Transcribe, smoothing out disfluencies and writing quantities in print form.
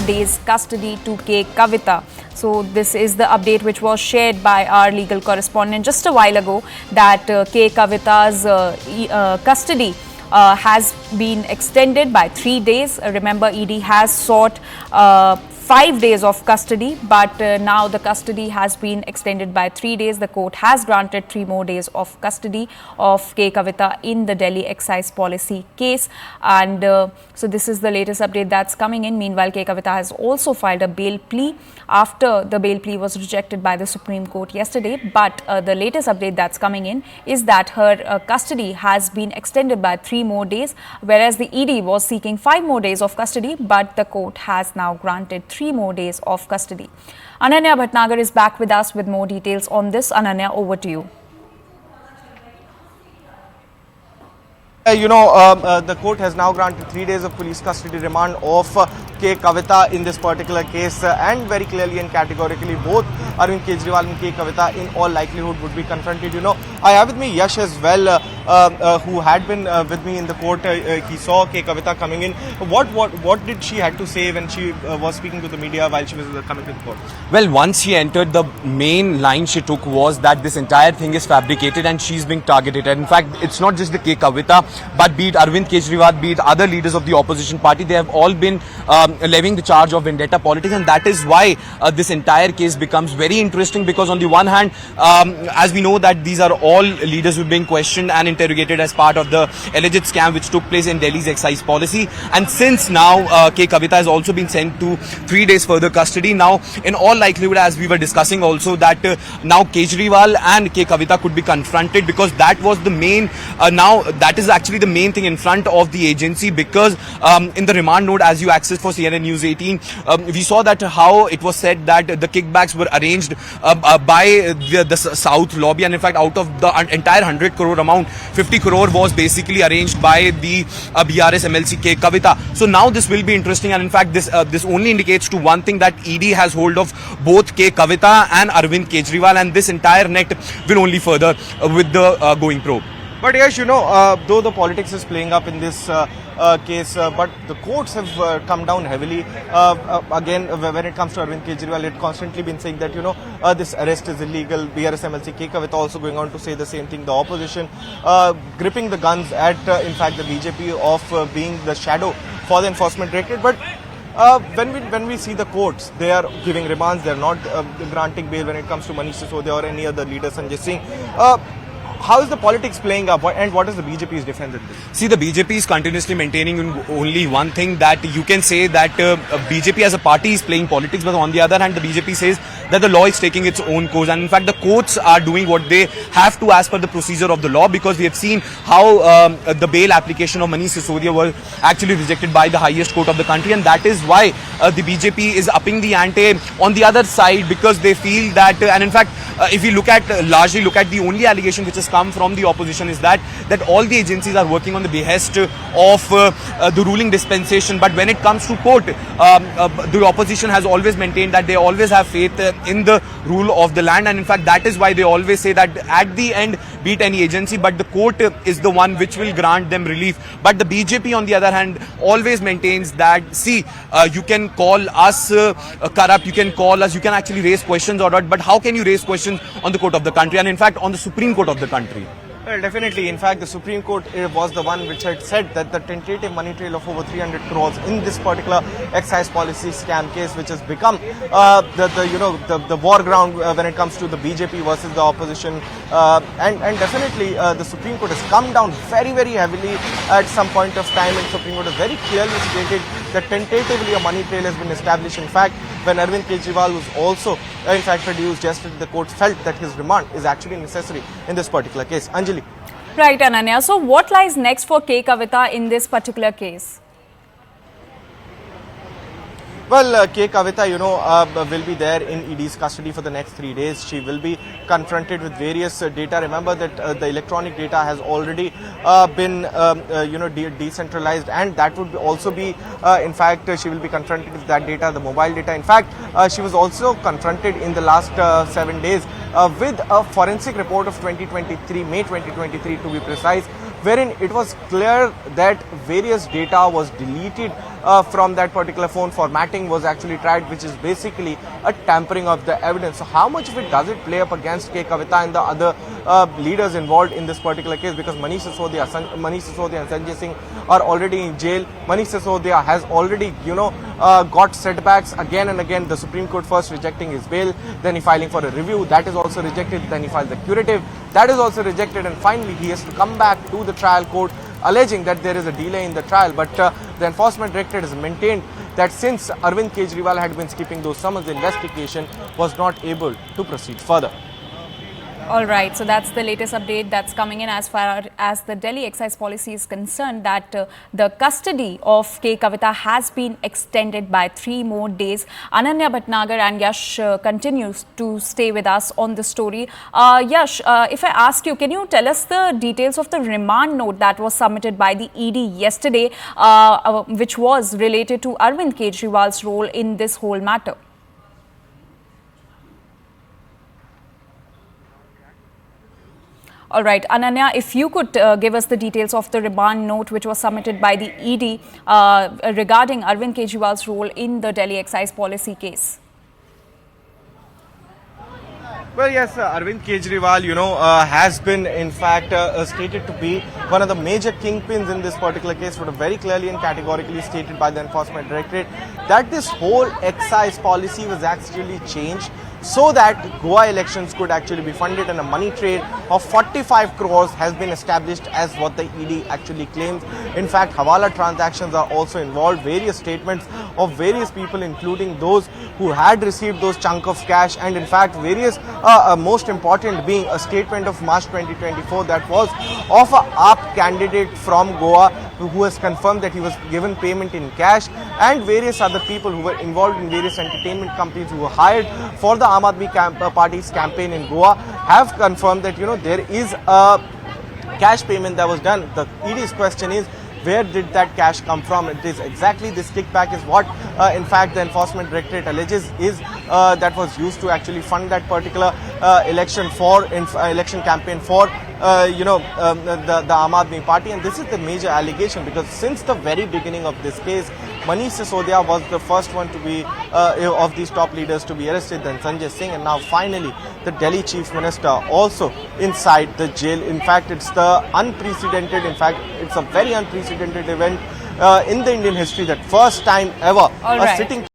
more days custody to K. Kavitha. So this is the update which was shared by our legal correspondent just a while ago, that K. Kavitha's custody has been extended by 3 days. Remember, ED has sought 5 days of custody, but now the custody has been extended by 3 days. The court has granted 3 more days of custody of K. Kavitha in the Delhi excise policy case. And so this is the latest update that's coming in. Meanwhile, K. Kavitha has also filed a bail plea after the bail plea was rejected by the Supreme Court yesterday. But the latest update that's coming in is that her custody has been extended by 3 more days, whereas the ED was seeking 5 more days of custody, but the court has now granted 3 more days of custody. Ananya Bhatnagar is back with us with more details on this. Ananya, over to you. The court has now granted 3 days of police custody remand of K. Kavitha in this particular case, and very clearly and categorically both Arvind Kejriwal and K. Kavitha in all likelihood would be confronted. I have with me Yash as well, who had been with me in the court. He saw K. Kavitha coming in. What did she had to say when she was speaking to the media while she was coming to the court? Well, once she entered, the main line she took was that this entire thing is fabricated and she's being targeted. And in fact, it's not just the K. Kavitha, but be it Arvind Kejriwal, be it other leaders of the opposition party, they have all been levying the charge of vendetta politics, and that is why this entire case becomes very interesting, because on the one hand, as we know that these are all leaders who are being questioned and interrogated as part of the alleged scam which took place in Delhi's excise policy, and since now K. Kavitha has also been sent to 3 days further custody. Now, in all likelihood, as we were discussing also, that now Kejriwal and K. Kavitha could be confronted, because that was the main, now that is actually the main thing in front of the agency, because in the remand note, as you accessed for CNN News 18, we saw that how it was said that the kickbacks were arranged by the South lobby, and in fact out of the entire 100 crore amount, 50 crore was basically arranged by the BRS MLC K. Kavitha. So now this will be interesting, and in fact this only indicates to one thing, that ED has hold of both K. Kavitha and Arvind Kejriwal, and this entire net will only further with the going probe. But yes, though the politics is playing up in this case, but the courts have come down heavily. Again, when it comes to Arvind Kejriwal, it constantly been saying that, this arrest is illegal. BRS MLC K. Kavitha also going on to say the same thing. The opposition gripping the guns at, in fact, the BJP of being the shadow for the enforcement directorate. But when we see the courts, they are giving remands. They are not granting bail when it comes to Manish Sisodia or any other leader, Sanjay Singh. How is the politics playing up, and what is the BJP's defense in this? See, the BJP is continuously maintaining only one thing, that you can say that BJP as a party is playing politics, but on the other hand, the BJP says that the law is taking its own course, and in fact the courts are doing what they have to as per the procedure of the law, because we have seen how the bail application of Manish Sisodia was actually rejected by the highest court of the country, and that is why the BJP is upping the ante on the other side, because they feel that, and in fact if we largely look at the only allegation which has come from the opposition is that all the agencies are working on the behest of the ruling dispensation. But when it comes to court, the opposition has always maintained that they always have faith in the rule of the land, and in fact that is why they always say that at the end, be it any agency, but the court is the one which will grant them relief. But the BJP on the other hand always maintains that, see, you can call us corrupt, you can call us, you can actually raise questions or not, but how can you raise questions on the court of the country, and in fact on the Supreme Court of the country? Well, definitely. In fact, the Supreme Court was the one which had said that the tentative money trail of over 300 crores in this particular excise policy scam case, which has become the war ground when it comes to the BJP versus the opposition, and definitely the Supreme Court has come down very, very heavily at some point of time, and Supreme Court has very clearly stated that tentatively a money trail has been established. In fact, when Arvind Kejriwal was also in fact produced yesterday, the court felt that his remand is actually necessary in this particular case. Anjali. Right, Ananya. So what lies next for K. Kavitha in this particular case? Well, K. Kavitha, will be there in ED's custody for the next 3 days. She will be confronted with various data. Remember that the electronic data has already been, decentralized, and that would also be, in fact, she will be confronted with that data, the mobile data. In fact, she was also confronted in the last 7 days with a forensic report of 2023, May 2023 to be precise, wherein it was clear that various data was deleted from that particular phone. Formatting was actually tried, which is basically a tampering of the evidence. So how much of it does it play up against K. Kavitha and the other leaders involved in this particular case? Because Manish Sisodia and Sanjay Singh are already in jail. Manish Sisodia has already, got setbacks again and again. The Supreme Court first rejecting his bail, then he filing for a review, that is also rejected. Then he filed the curative, that is also rejected, and finally he has to come back to the trial court alleging that there is a delay in the trial. But the Enforcement Directorate has maintained that since Arvind Kejriwal had been skipping those summons, the investigation was not able to proceed further. All right, so that's the latest update that's coming in as far as the Delhi excise policy is concerned, that the custody of K. Kavitha has been extended by 3 more days. Ananya Bhatnagar and Yash continues to stay with us on the story. Yash, if I ask you, can you tell us the details of the remand note that was submitted by the ED yesterday, which was related to Arvind Kejriwal's role in this whole matter? All right, Ananya, if you could give us the details of the remand note which was submitted by the ED regarding Arvind Kejriwal's role in the Delhi excise policy case. Well, yes, Arvind Kejriwal, has been in fact stated to be one of the major kingpins in this particular case, but very clearly and categorically stated by the Enforcement Directorate that this whole excise policy was actually changed so that Goa elections could actually be funded, and a money trail of 45 crores has been established as what the ED actually claims. In fact, Hawala transactions are also involved, various statements of various people, including those who had received those chunk of cash, and in fact various, most important being a statement of March 2024 that was of a AAP candidate from Goa who has confirmed that he was given payment in cash, and various other people who were involved in various entertainment companies who were hired for the Aam Aadmi Party's campaign in Goa have confirmed that there is a cash payment that was done. The ED's question is, where did that cash come from? It is exactly this kickback is what in fact the Enforcement Directorate alleges is that was used to actually fund that particular election campaign for the Aam Aadmi Party. And this is the major allegation, because since the very beginning of this case, Manish Sisodia was the first one to be of these top leaders to be arrested, then Sanjay Singh, and now finally the Delhi Chief Minister also inside the jail. In fact, it's the unprecedented, it's a very unprecedented event in the Indian history, that first time ever a sitting